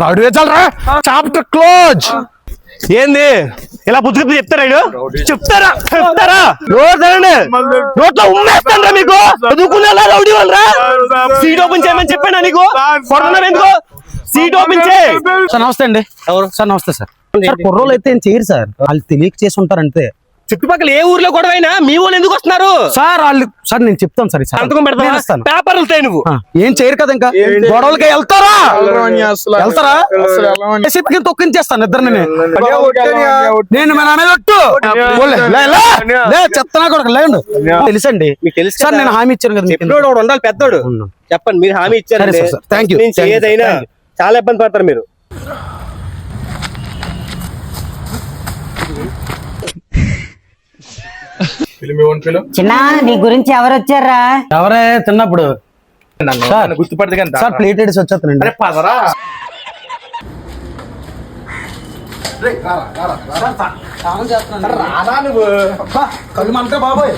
Rowdy చాలరా, chapter close. ఏంది ఇలా పుచ్చుకు చెప్తారా నోట్లో ఉమ్మేస్తాను మీకు చదువుకున్నా రౌడీ వాళ్ళరా. సీట్ ఓపెన్ చేయమని చెప్పాను నీకు, కొడుతున్నారు ఎందుకు? సీట్ ఓపెన్ చేయి. సార్ నమస్తే అండి. ఎవరు సార్ నమస్తే సార్. కుర్రోళ్ళు అయితే ఏం చేయరు సార్, వాళ్ళు తెలియక చేసి ఉంటారు అంతే. చుట్టుపక్కల ఏ ఊర్లో గొడవైనా మీ వాళ్ళు ఎందుకు వస్తున్నారు సార్? వాళ్ళు సార్ నేను చెప్తాను సార్, సంతకం పెడతాను, పేపర్ వెళ్తాయి. నువ్వు ఏం చేయరు కదా, ఇంకా గొడవలకి వెళ్తారా? తొక్కించేస్తాను ఇద్దరు. నేను మా నాన్న చెప్తానా కూడా లేండు. తెలుసండి మీకు తెలుసు సార్, నేను హామీ ఇచ్చాను కదా. చెప్పినోడు ఒకడు ఉండాలి, పెద్దోడు. చెప్పండి, మీరు హామీ ఇచ్చారు. Thank you. ఏదైనా చాలా ఇబ్బంది పడతారు మీరు. చిన్న నీ గురించి ఎవరు వచ్చారా? ఎవరే తిన్నప్పుడు గుర్తుపడదు కానీ సార్ ప్లేట్ ఎడిసి వచ్చేస్తానండి. పదరా కళ్ళు మంటే బాబోయ్.